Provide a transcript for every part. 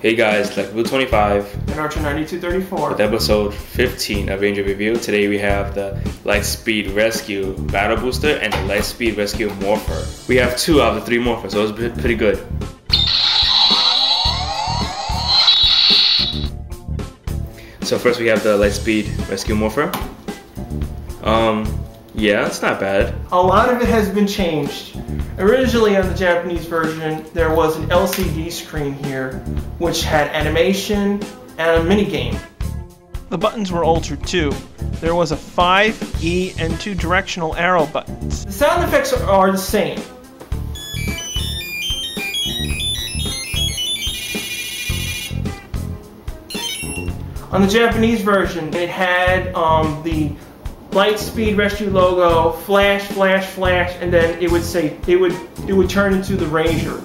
Hey guys, Blue 25 and Archer 9234 with episode 15 of Ranger Review. Today we have the Lightspeed Rescue Battle Booster and the Lightspeed Rescue Morpher. We have 2 out of the 3 Morphers, so it's pretty good. So first we have the Lightspeed Rescue Morpher. Yeah, it's not bad. A lot of it has been changed. Originally on the Japanese version, there was an LCD screen here, which had animation and a mini game. The buttons were altered too. There was a 5, E, and 2 directional arrow buttons. The sound effects are the same. On the Japanese version, it had the Lightspeed Rescue logo, flash, flash, flash, and then it would say it would turn into the Ranger.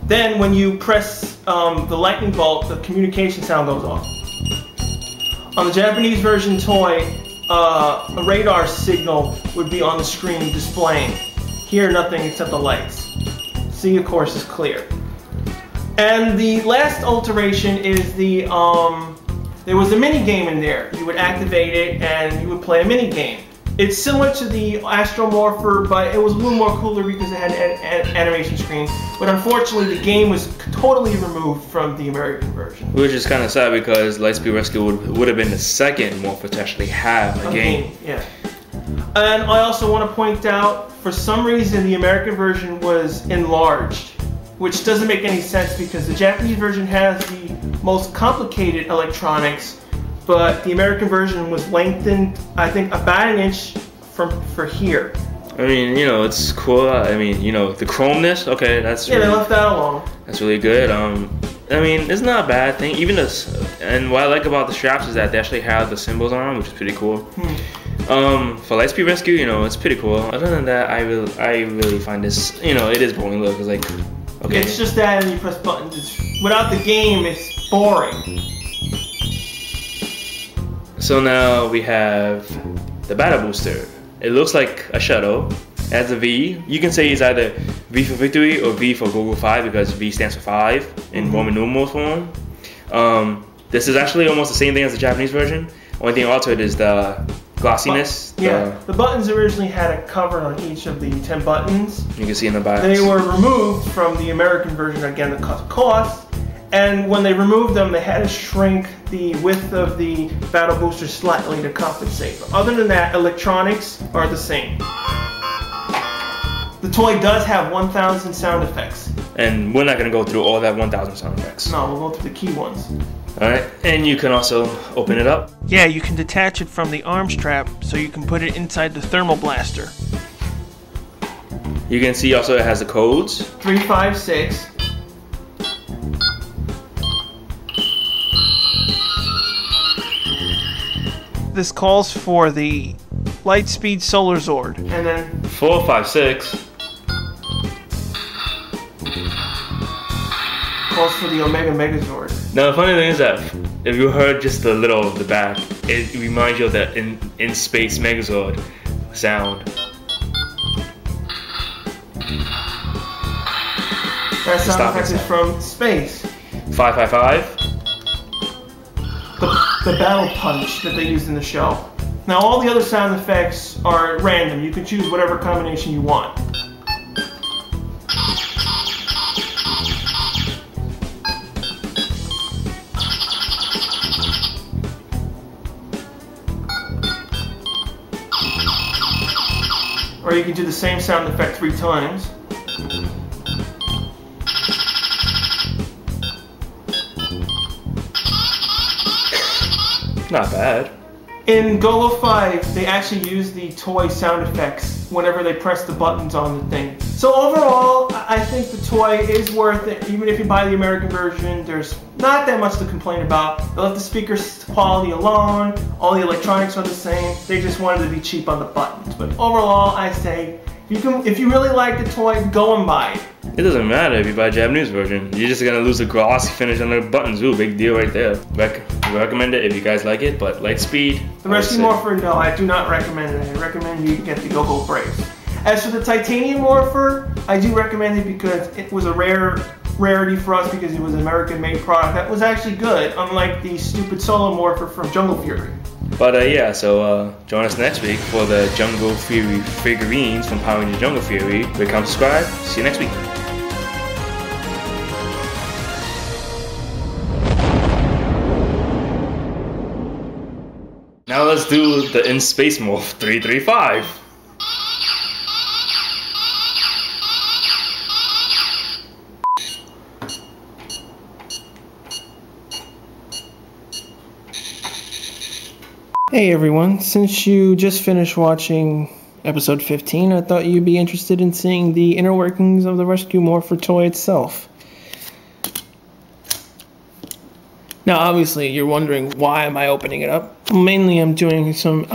Then when you press the lightning bolt, the communication sound goes off. On the Japanese version toy, a radar signal would be on the screen displaying. Here, nothing except the lights. C, of course, is clear. And the last alteration is there was a mini game in there. You would activate it and you would play a mini game. It's similar to the Astro Morpher, but it was a little more cooler because it had an animation screen. But unfortunately, the game was totally removed from the American version. Which is kind of sad because Lightspeed Rescue would have been the second Morpher to actually have a game. Yeah. And I also want to point out, for some reason, the American version was enlarged, which doesn't make any sense because the Japanese version has the most complicated electronics, but the American version was lengthened, I think, about an inch for here. I mean, you know, it's cool. I mean, you know, the chromeness, okay, that's yeah, really, they left that alone. That's really good. I mean, it's not a bad thing. Even this, and what I like about the straps is that they actually have the symbols on them, which is pretty cool. For Lightspeed Rescue, you know, it's pretty cool. Other than that, I really find this, you know, it is boring look. It's like, okay. It's just that, and you press buttons. Without the game, it's boring. So now we have the Battle Booster. It looks like a shuttle. It has a V. You can say it's either V for victory or V for Google 5 because V stands for 5 in Roman numeral form. This is actually almost the same thing as the Japanese version. Only thing altered is the glossiness. The buttons originally had a cover on each of the 10 buttons. You can see in the box. They were removed from the American version, again, because of cost. And when they removed them, they had to shrink the width of the Battle Booster slightly to compensate. But other than that, electronics are the same. The toy does have 1,000 sound effects. And we're not going to go through all that 1,000 sound effects. No, we'll go through the key ones. Alright, and you can also open it up. Yeah, you can detach it from the arm strap so you can put it inside the thermal blaster. You can see also it has the codes. 356. This calls for the Lightspeed Solar Zord. And then 456. calls for the Omega Megazord. Now the funny thing is that if you heard just a little of the back, it reminds you of the in space Megazord sound. That sound effect is from space. 555. The battle punch that they used in the show. Now all the other sound effects are random. You can choose whatever combination you want. Or you can do the same sound effect 3 times. Not bad. In Go-Go 5, they actually use the toy sound effects whenever they press the buttons on the thing. So overall, I think the toy is worth it. Even if you buy the American version, there's not that much to complain about. They left the speaker quality alone. All the electronics are the same. They just wanted to be cheap on the buttons. But overall, I say If you really like the toy, go and buy it. It doesn't matter if you buy a Japanese version. You're just gonna lose the glossy finish on the buttons. Ooh, big deal right there. Recommend it if you guys like it, but Lightspeed. The Rescue Morpher, no, I do not recommend it. I recommend you get the Go-Go Brave. As for the Titanium Morpher, I do recommend it because it was a rarity for us because it was an American-made product that was actually good, unlike the stupid Solo Morpher from Jungle Fury. But yeah, so join us next week for the Jungle Fury figurines from Power Rangers Jungle Fury. Become subscribed. See you next week. Now let's do the In Space Morph 335. Hey everyone, since you just finished watching episode 15, I thought you'd be interested in seeing the inner workings of the Rescue Morpher toy itself. Now obviously you're wondering, why am I opening it up? Mainly I'm doing some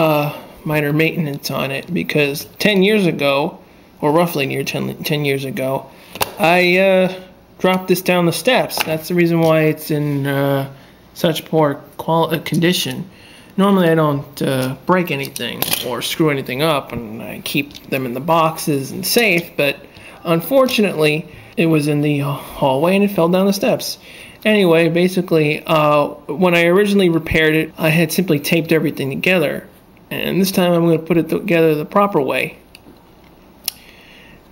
minor maintenance on it because 10 years ago, or roughly near 10 years ago, I dropped this down the steps. That's the reason why it's in such poor condition. Normally I don't break anything or screw anything up, and I keep them in the boxes and safe, but unfortunately it was in the hallway and it fell down the steps. Anyway, basically, when I originally repaired it, I had simply taped everything together, and this time I'm going to put it together the proper way.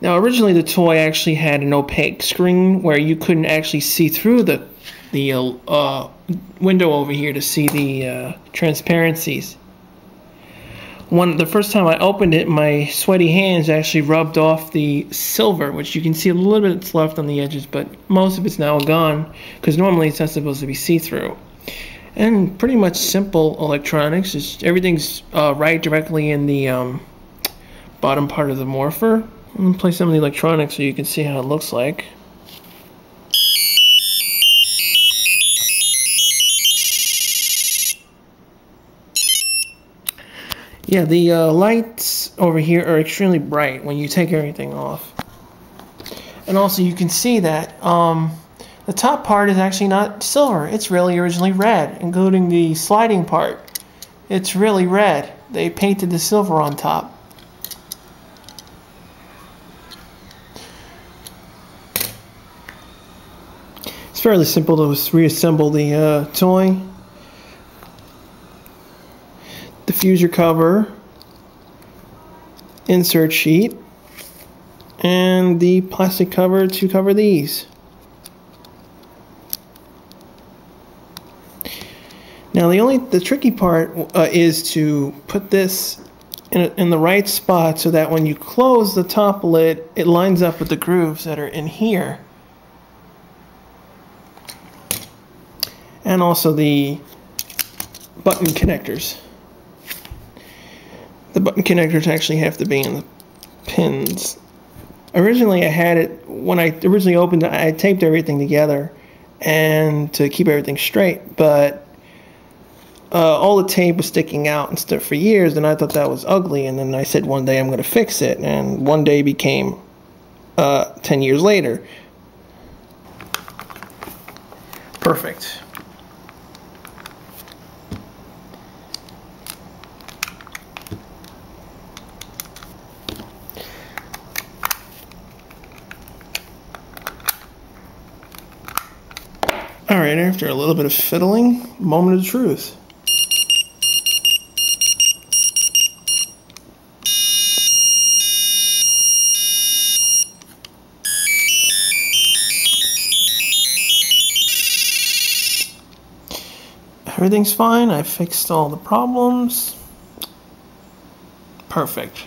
Now originally the toy actually had an opaque screen where you couldn't actually see through the window over here to see the transparencies. The first time I opened it, my sweaty hands actually rubbed off the silver, which you can see a little bit that's left on the edges, but most of it's now gone because normally it's not supposed to be see-through. And pretty much simple electronics. Everything's right directly in the bottom part of the Morpher. I'm going to play some of the electronics so you can see how it looks like. Yeah, the lights over here are extremely bright when you take everything off. And also you can see that the top part is actually not silver. It's really originally red, including the sliding part. It's really red. They painted the silver on top. It's fairly simple to reassemble the toy. Diffuser cover, insert sheet, and the plastic cover to cover these. Now the tricky part is to put this in the right spot so that when you close the top lid, it lines up with the grooves that are in here. And also the button connectors. The button connectors actually have to be in the pins. Originally I had it, when I originally opened it, I taped everything together and to keep everything straight, but all the tape was sticking out and stuff for years, and I thought that was ugly, and then I said one day I'm going to fix it, and one day became 10 years later. Perfect. Alright, after a little bit of fiddling, moment of truth. Everything's fine. I fixed all the problems. Perfect.